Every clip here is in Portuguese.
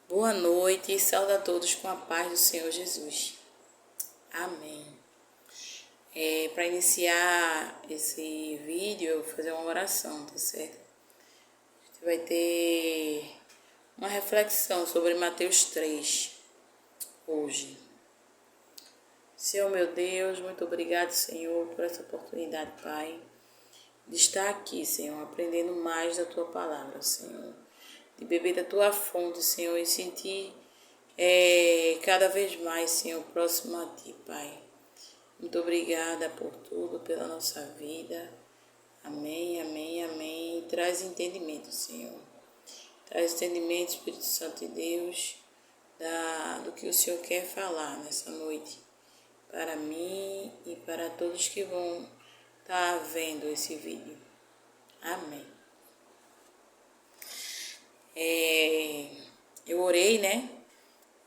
Boa noite e saúde a todos com a paz do Senhor Jesus. Amém. Para iniciar esse vídeo, eu vou fazer uma oração, tá certo? A gente vai ter uma reflexão sobre Mateus 3 hoje. Senhor meu Deus, muito obrigado, Senhor, por essa oportunidade, Pai, de estar aqui, Senhor, aprendendo mais da Tua palavra, Senhor, de beber da Tua fonte, Senhor, e sentir cada vez mais, Senhor, próximo a Ti, Pai. Muito obrigada por tudo, pela nossa vida. Amém, amém, amém. Traz entendimento, Senhor. Traz entendimento, Espírito Santo de Deus, do que o Senhor quer falar nessa noite, para mim e para todos que vão estar vendo esse vídeo. Amém. Eu orei, né?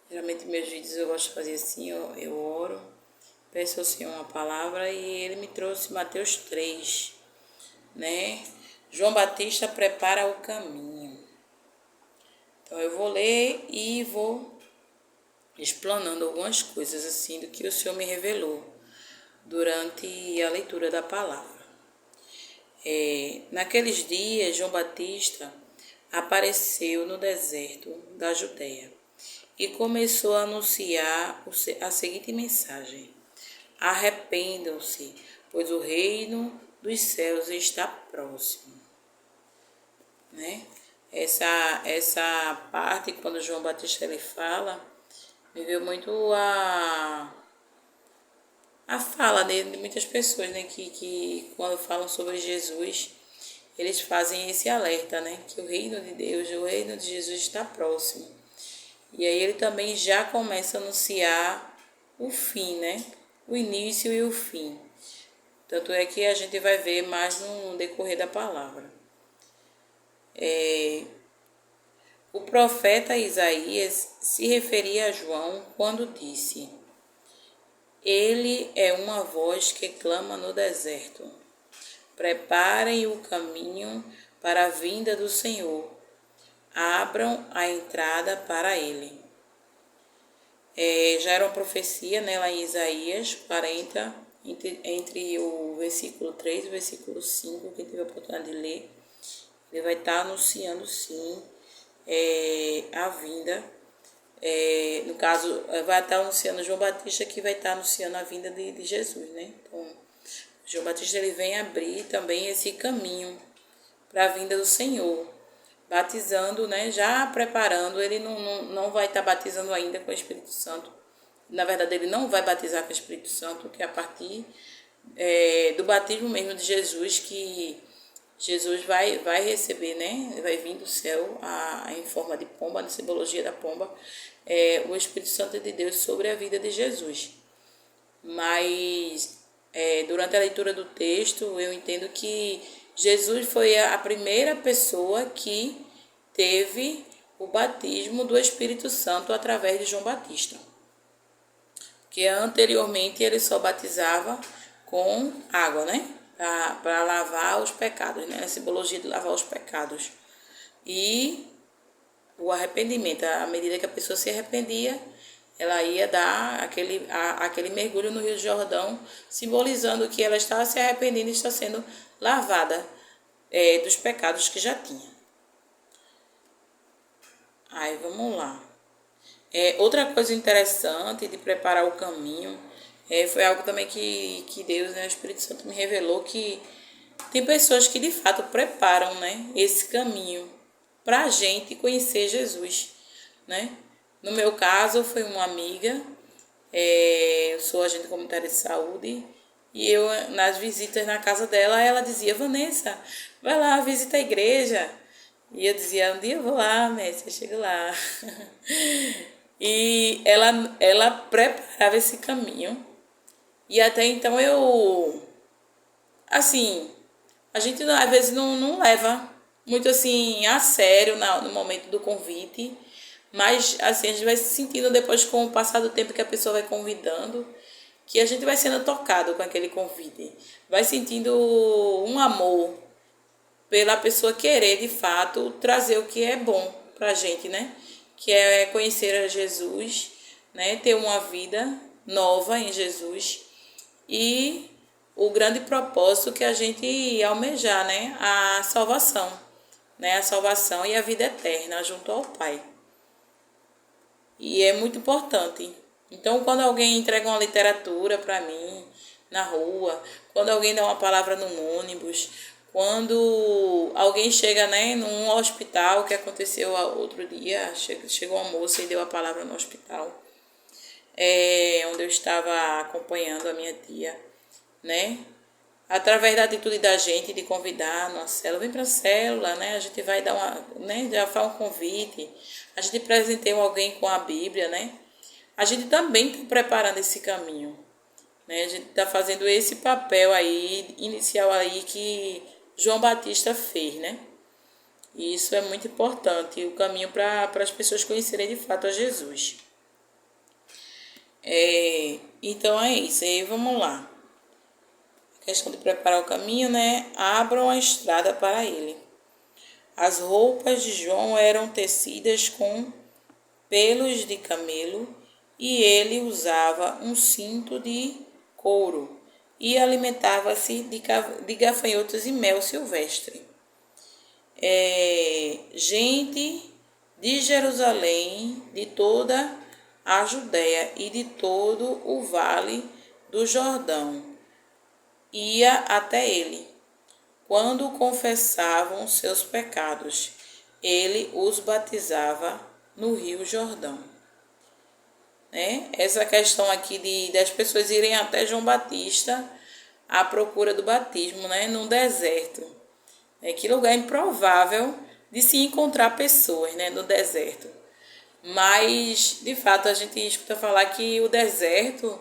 Geralmente meus vídeos eu gosto de fazer assim, eu oro, peço ao Senhor uma palavra e Ele me trouxe Mateus 3, né? João Batista prepara o caminho. Então eu vou ler e vou explanando algumas coisas assim do que o Senhor me revelou durante a leitura da palavra. Naqueles dias, João Batista apareceu no deserto da Judéia e começou a anunciar a seguinte mensagem: arrependam-se, pois o reino dos céus está próximo. Né? Essa parte, quando João Batista ele fala, me veio muito a fala de muitas pessoas, né? Que quando falam sobre Jesus, eles fazem esse alerta, né? Que o reino de Deus, o reino de Jesus está próximo. E aí ele também já começa a anunciar o fim, né? O início e o fim. Tanto é que a gente vai ver mais no decorrer da palavra. O profeta Isaías se referia a João quando disse: ele é uma voz que clama no deserto: preparem o caminho para a vinda do Senhor, abram a entrada para ele. Já era uma profecia, né, lá em Isaías 40, entre o versículo 3 e o versículo 5, quem teve a oportunidade de ler, ele vai estar anunciando sim a vinda. No caso, vai estar anunciando João Batista, que vai estar anunciando a vinda de Jesus, né? Então, João Batista ele vem abrir também esse caminho para a vinda do Senhor, batizando, né? Já preparando. Ele não vai estar batizando ainda com o Espírito Santo. Na verdade, ele não vai batizar com o Espírito Santo, que é a partir do batismo mesmo de Jesus, que Jesus vai receber, né? Vai vir do céu em forma de pomba, na simbologia da pomba, o Espírito Santo de Deus sobre a vida de Jesus. Mas durante a leitura do texto, eu entendo que Jesus foi a primeira pessoa que teve o batismo do Espírito Santo através de João Batista. Porque anteriormente ele só batizava com água, né? Para lavar os pecados, né? A simbologia de lavar os pecados. E o arrependimento, à medida que a pessoa se arrependia, ela ia dar aquele mergulho no Rio Jordão, simbolizando que ela estava se arrependendo e está sendo lavada dos pecados que já tinha. Aí, vamos lá. Outra coisa interessante de preparar o caminho foi algo também que Deus, né, o Espírito Santo me revelou, que tem pessoas que de fato preparam, né, esse caminho para a gente conhecer Jesus, né? No meu caso, foi uma amiga, eu sou agente comunitária de saúde, e eu, nas visitas na casa dela, ela dizia: Vanessa, vai lá, visita a igreja. E eu dizia: um dia eu vou lá, mestre, eu chego lá. E ela preparava esse caminho. E até então assim, a gente às vezes não leva muito assim a sério no momento do convite, mas assim, a gente vai se sentindo depois, com o passar do tempo que a pessoa vai convidando, que a gente vai sendo tocado com aquele convite, vai sentindo um amor pela pessoa querer de fato trazer o que é bom pra gente, né? que é conhecer a Jesus, né? Ter uma vida nova em Jesus e o grande propósito que a gente almejar, né? A salvação, né? A salvação e a vida eterna junto ao Pai. E é muito importante. Então, quando alguém entrega uma literatura para mim na rua, quando alguém dá uma palavra no ônibus, quando alguém chega, né, num hospital, que aconteceu outro dia, chegou uma moça e deu a palavra no hospital, onde eu estava acompanhando a minha tia, né? Através da atitude da gente de convidar a célula, vem para a célula, né? A gente vai dar já faz um convite, a gente presenteia alguém com a Bíblia, né? A gente também está preparando esse caminho, né? A gente está fazendo esse papel aí, inicial aí que João Batista fez, né? E isso é muito importante, o caminho para as pessoas conhecerem de fato a Jesus. Então é isso, aí vamos lá. A questão de preparar o caminho, né? Abram a estrada para ele. As roupas de João eram tecidas com pelos de camelo e ele usava um cinto de couro e alimentava-se de gafanhotos e mel silvestre. Gente de Jerusalém, de toda a Judéia e de todo o vale do Jordão ia até ele. Quando confessavam seus pecados, ele os batizava no Rio Jordão. Né? Essa questão aqui das pessoas irem até João Batista à procura do batismo, né? No deserto. Que lugar improvável de se encontrar pessoas, né? No deserto. Mas, de fato, a gente escuta falar que o deserto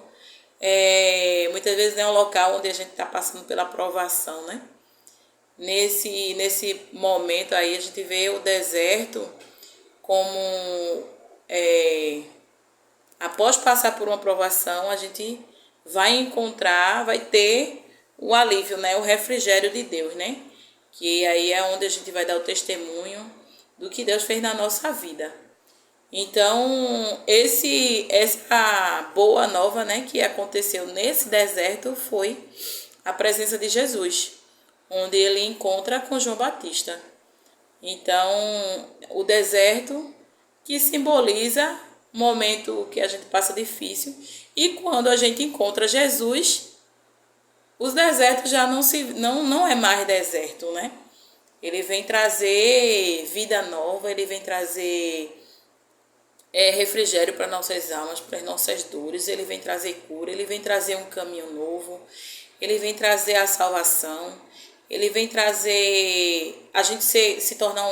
muitas vezes é um local onde a gente está passando pela provação, né? Nesse momento aí a gente vê o deserto como após passar por uma provação a gente vai ter o alívio, né? O refrigério de Deus, né? Que aí é onde a gente vai dar o testemunho do que Deus fez na nossa vida. Então, essa boa nova, né, que aconteceu nesse deserto foi a presença de Jesus, onde ele encontra com João Batista. Então, o deserto que simboliza o momento que a gente passa difícil, e quando a gente encontra Jesus, os desertos já não é mais deserto, né? Ele vem trazer vida nova, ele vem trazer refrigério para nossas almas, para as nossas dores, ele vem trazer cura, ele vem trazer um caminho novo, ele vem trazer a salvação, ele vem trazer a gente se tornar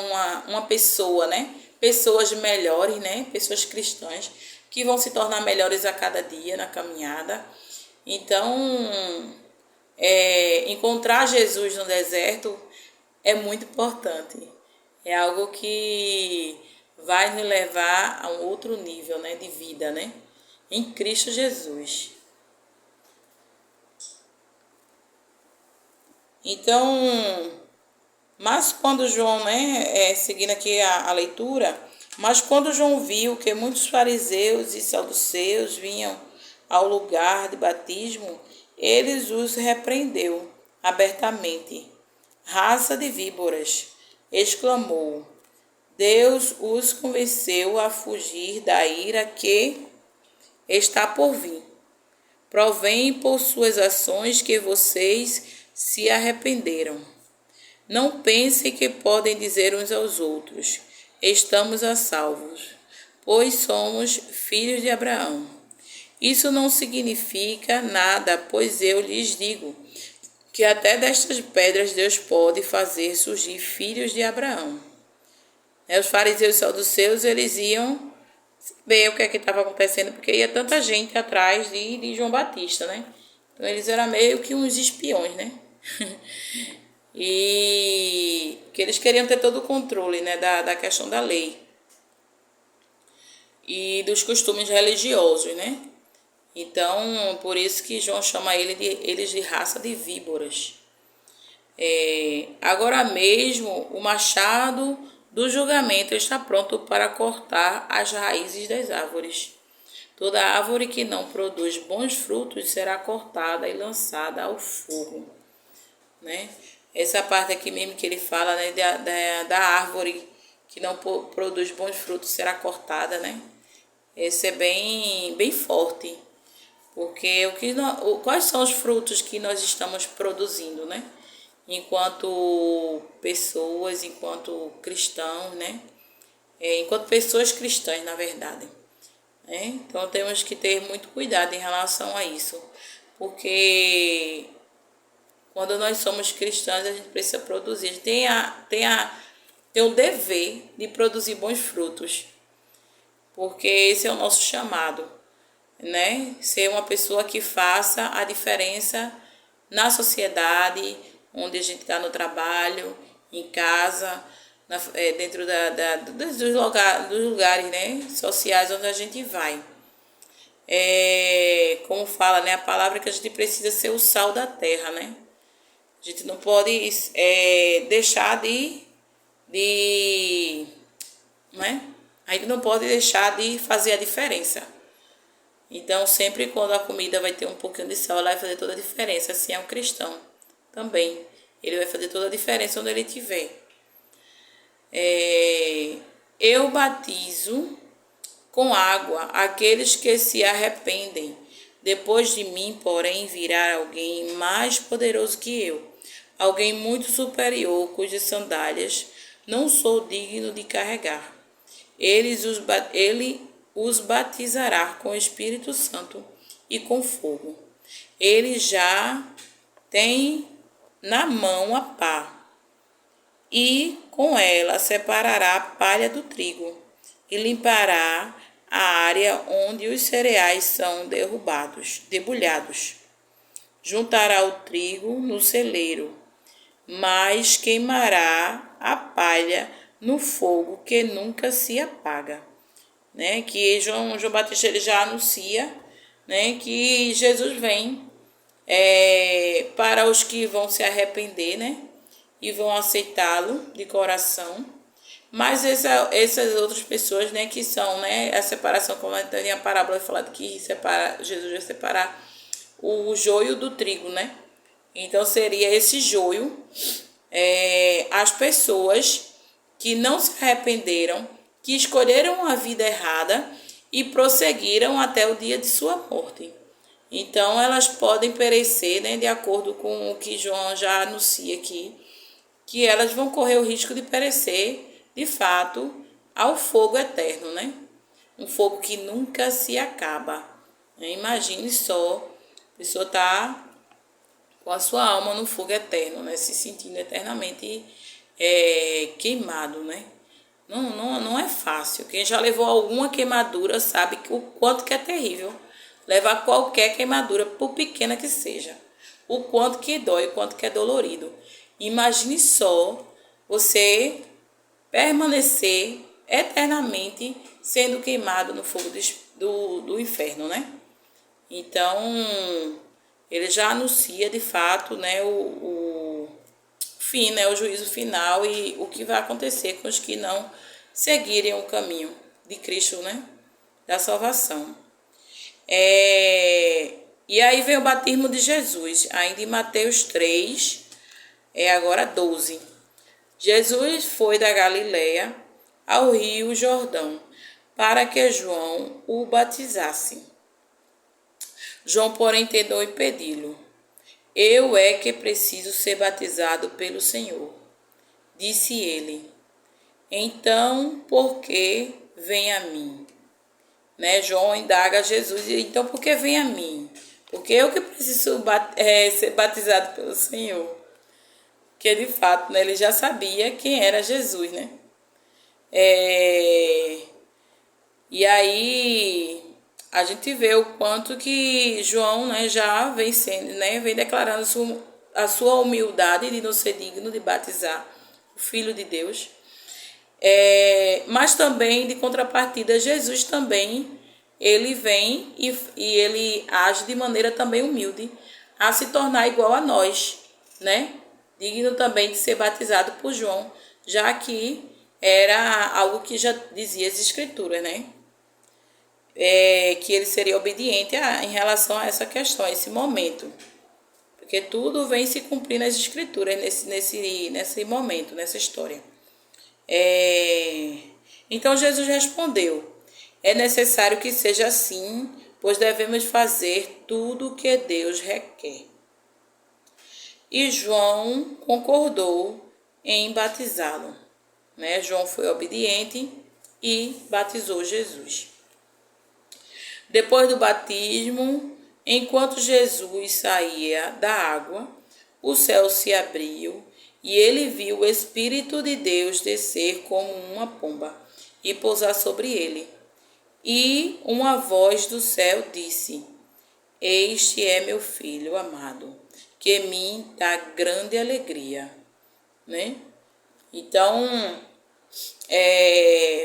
uma pessoa, né? Pessoas melhores, né? Pessoas cristãs que vão se tornar melhores a cada dia na caminhada. Então, encontrar Jesus no deserto é muito importante. É algo que vai nos levar a um outro nível, né, de vida, né? Em Cristo Jesus. Então, mas quando João, né, seguindo aqui a leitura, mas quando João viu que muitos fariseus e saduceus vinham ao lugar de batismo, ele os repreendeu abertamente. Raça de víboras, exclamou. Deus os convenceu a fugir da ira que está por vir. Provém por suas ações que vocês se arrependeram. Não pensem que podem dizer uns aos outros, estamos a salvos, pois somos filhos de Abraão. Isso não significa nada, pois eu lhes digo que até destas pedras Deus pode fazer surgir filhos de Abraão. Os fariseus e saduceus, eles iam ver o que estava acontecendo, porque ia tanta gente atrás de João Batista, né? Então eles eram meio que uns espiões, né? E que eles queriam ter todo o controle, né, da questão da lei e dos costumes religiosos, né? Então, por isso que João chama eles de raça de víboras. Agora mesmo, o machado do julgamento está pronto para cortar as raízes das árvores. Toda árvore que não produz bons frutos será cortada e lançada ao fogo. Né? Essa parte aqui mesmo que ele fala, né, da árvore que não produz bons frutos será cortada, né? Esse é bem forte, porque quais são os frutos que nós estamos produzindo, né? Enquanto pessoas, enquanto cristãos, né? Enquanto pessoas cristãs, na verdade. Né? Então temos que ter muito cuidado em relação a isso, porque quando nós somos cristãos, a gente precisa produzir. A gente tem o dever de produzir bons frutos. Porque esse é o nosso chamado. Né? Ser uma pessoa que faça a diferença na sociedade, onde a gente está no trabalho, em casa, dentro dos lugares, né, sociais onde a gente vai. Como fala, né, a palavra que a gente precisa ser o sal da terra, né? A gente não pode deixar né? A gente não pode deixar de fazer a diferença. Então, sempre quando a comida vai ter um pouquinho de sal, ela vai fazer toda a diferença. Assim é um cristão também. Ele vai fazer toda a diferença onde ele estiver. Eu batizo com água aqueles que se arrependem. Depois de mim, porém, virá alguém mais poderoso que eu, alguém muito superior, cujas sandálias não sou digno de carregar. Ele os batizará com o Espírito Santo e com fogo. Ele já tem na mão a pá, e com ela separará a palha do trigo, e limpará a área onde os cereais são debulhados. Juntará o trigo no celeiro, mas queimará a palha no fogo que nunca se apaga. Né? Que João Batista ele já anuncia, né, que Jesus vem para os que vão se arrepender, né, e vão aceitá-lo de coração. Mas essas outras pessoas, né, que são, né, a separação, como a parábola falando que Jesus vai separar o joio do trigo, né? Então seria esse joio, as pessoas que não se arrependeram, que escolheram a vida errada e prosseguiram até o dia de sua morte. Então elas podem perecer, né, de acordo com o que João já anuncia aqui, que elas vão correr o risco de perecer, de fato, ao fogo eterno, né? Um fogo que nunca se acaba. Imagine só, a pessoa está com a sua alma no fogo eterno, né? Se sentindo eternamente queimado, né? Não é fácil. Quem já levou alguma queimadura sabe o quanto que é terrível levar qualquer queimadura, por pequena que seja. O quanto que dói, o quanto que é dolorido. Imagine só você permanecer eternamente sendo queimado no fogo do inferno, né? Então, ele já anuncia de fato, né, o fim, né, o juízo final e o que vai acontecer com os que não seguirem o caminho de Cristo, né, da salvação. E aí vem o batismo de Jesus, ainda em Mateus 3, agora 12. Jesus foi da Galileia ao rio Jordão para que João o batizasse. João, porém, tentou impedi-lo. Eu que preciso ser batizado pelo Senhor, disse ele. Então, por que vem a mim? Né? João indaga a Jesus, então por que vem a mim? Porque eu que preciso ser batizado pelo Senhor. Que de fato, né, ele já sabia quem era Jesus, né? E aí a gente vê o quanto que João, né, já vem sendo, né, vem declarando a sua humildade de não ser digno de batizar o Filho de Deus. Mas também, de contrapartida, Jesus também, ele vem e ele age de maneira também humilde a se tornar igual a nós, né? Digno também de ser batizado por João, já que era algo que já dizia as escrituras, né? Que ele seria obediente em relação a essa questão, a esse momento. Porque tudo vem se cumprir nas escrituras nesse momento, nessa história. Então Jesus respondeu: é necessário que seja assim, pois devemos fazer tudo o que Deus requer. E João concordou em batizá-lo. João foi obediente e batizou Jesus. Depois do batismo, enquanto Jesus saía da água, o céu se abriu e ele viu o Espírito de Deus descer como uma pomba e pousar sobre ele. E uma voz do céu disse: Este é meu filho amado, que me dá grande alegria. Então,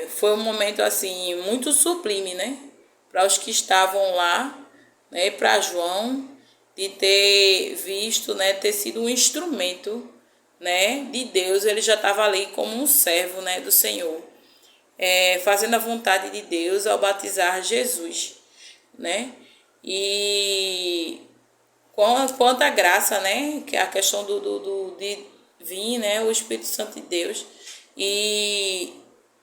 foi um momento assim muito sublime, para os que estavam lá, para João, de ter visto, ter sido um instrumento, de Deus. Ele já estava ali como um servo, do Senhor, fazendo a vontade de Deus ao batizar Jesus, E quanto à graça, que é a questão de vir, o Espírito Santo de Deus e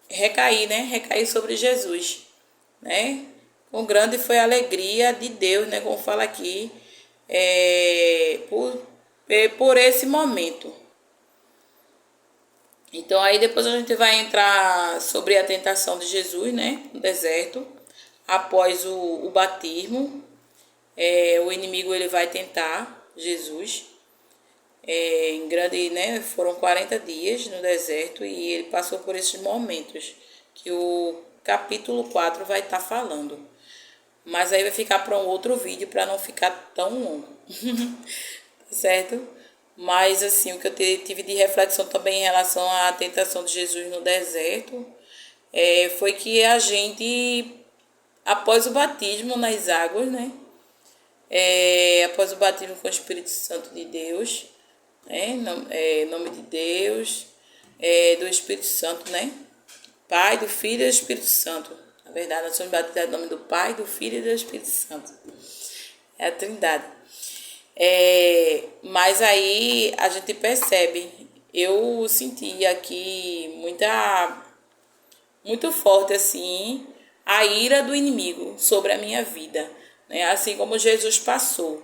recair sobre Jesus, Com grande foi a alegria de Deus, como fala aqui, por esse momento. Então aí depois a gente vai entrar sobre a tentação de Jesus, no deserto, após o batismo. O inimigo ele vai tentar Jesus. Em grande, foram 40 dias no deserto e ele passou por esses momentos que o capítulo 4 vai estar falando. Mas aí vai ficar para um outro vídeo para não ficar tão longo. Certo? Mas assim, o que eu tive de reflexão também em relação à tentação de Jesus no deserto foi que a gente, após o batismo nas águas, após o batismo com o Espírito Santo de Deus, nome de Deus, do Espírito Santo, Pai, do Filho e do Espírito Santo. Na verdade, nós somos batizados em nome do Pai, do Filho e do Espírito Santo. É a Trindade. Mas aí a gente percebe, eu senti aqui muito forte assim a ira do inimigo sobre a minha vida, assim como Jesus passou.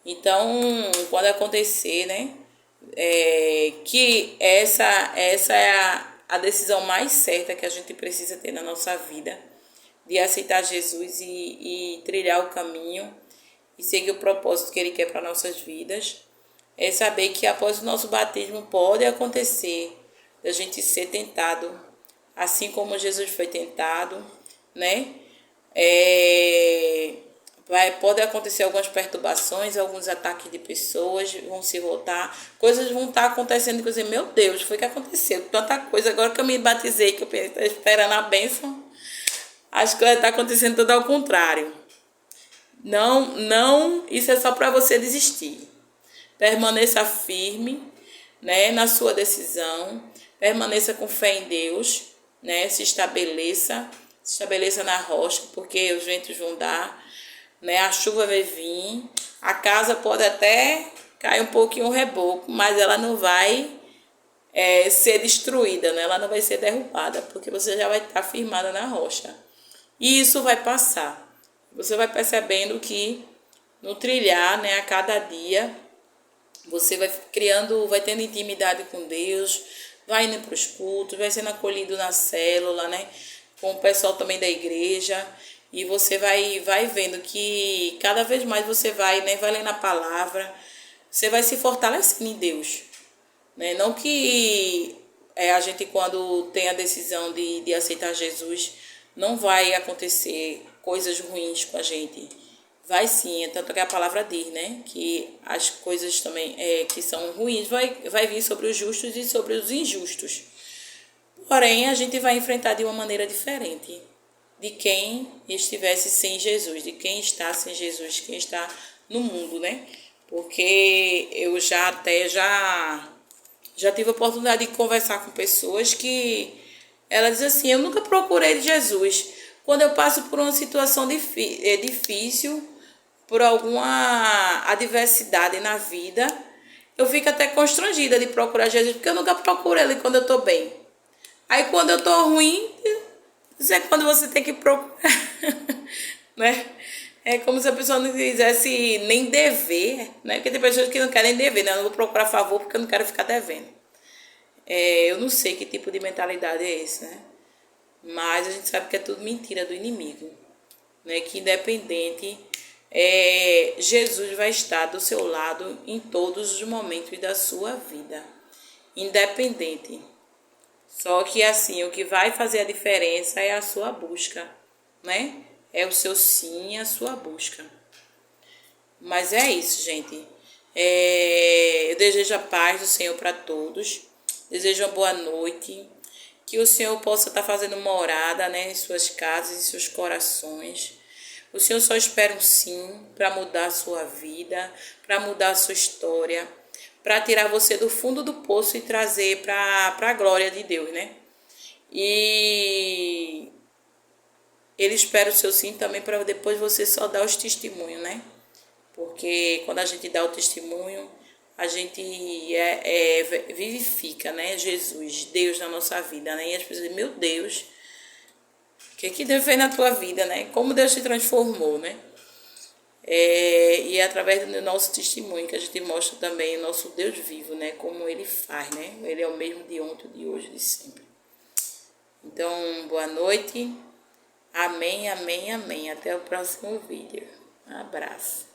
Então, quando acontecer, que essa é a decisão mais certa que a gente precisa ter na nossa vida, de aceitar Jesus e trilhar o caminho e seguir o propósito que Ele quer para nossas vidas. É saber que após o nosso batismo pode acontecer da gente ser tentado, assim como Jesus foi tentado, pode acontecer algumas perturbações, alguns ataques de pessoas vão se voltar, coisas vão estar acontecendo, inclusive, meu Deus, foi o que aconteceu, tanta coisa, agora que eu me batizei, que eu estou esperando a bênção, as coisas estão acontecendo tudo ao contrário. Não, isso é só para você desistir. Permaneça firme, na sua decisão, permaneça com fé em Deus, se estabeleça na rocha, porque os ventos vão dar, a chuva vai vir, a casa pode até cair um pouquinho o reboco, mas ela não vai ser destruída, ela não vai ser derrubada, porque você já vai estar firmada na rocha. E isso vai passar. Você vai percebendo que no trilhar, a cada dia, você vai tendo intimidade com Deus, vai indo para os cultos, vai sendo acolhido na célula, com o pessoal também da igreja. E você vai vendo que cada vez mais você vai lendo a palavra, você vai se fortalecendo em Deus. Não que a gente, quando tem a decisão de aceitar Jesus, não vai acontecer coisas ruins com a gente. Vai sim, tanto que a palavra diz, que as coisas também que são ruins vai vir sobre os justos e sobre os injustos. Porém, a gente vai enfrentar de uma maneira diferente de quem estivesse sem Jesus, de quem está sem Jesus, quem está no mundo, Porque eu já tive a oportunidade de conversar com pessoas que Ela diz assim: eu nunca procurei Jesus. Quando eu passo por uma situação difícil, por alguma adversidade na vida, eu fico até constrangida de procurar Jesus, porque eu nunca procuro Ele quando eu estou bem. Aí quando eu estou ruim, isso é quando você tem que procurar, né? É como se a pessoa não quisesse nem dever, né? Porque tem pessoas que não querem dever, né? Eu não vou procurar favor porque eu não quero ficar devendo. Eu não sei que tipo de mentalidade é esse, né? Mas a gente sabe que é tudo mentira do inimigo, né? Que independente, Jesus vai estar do seu lado em todos os momentos da sua vida, independente. Só que assim, o que vai fazer a diferença é a sua busca, né? É o seu sim, a sua busca. Mas é isso, gente. Eu desejo a paz do Senhor para todos. Desejo uma boa noite. Que o Senhor possa estar fazendo morada, né, em suas casas, em seus corações. O Senhor só espera um sim para mudar a sua vida, para mudar a sua história, para tirar você do fundo do poço e trazer para a glória de Deus, né? E Ele espera o seu sim também para depois você só dar os testemunhos, né? Porque quando a gente dá o testemunho, a gente vivifica, né? Jesus, Deus na nossa vida, né? E as pessoas dizem: meu Deus, o que Deus fez na tua vida, né? Como Deus te transformou, né? E é através do nosso testemunho que a gente mostra também o nosso Deus vivo, né? Como Ele faz, né? Ele é o mesmo de ontem, de hoje, de sempre. Então, boa noite. Amém, amém, amém. Até o próximo vídeo. Um abraço.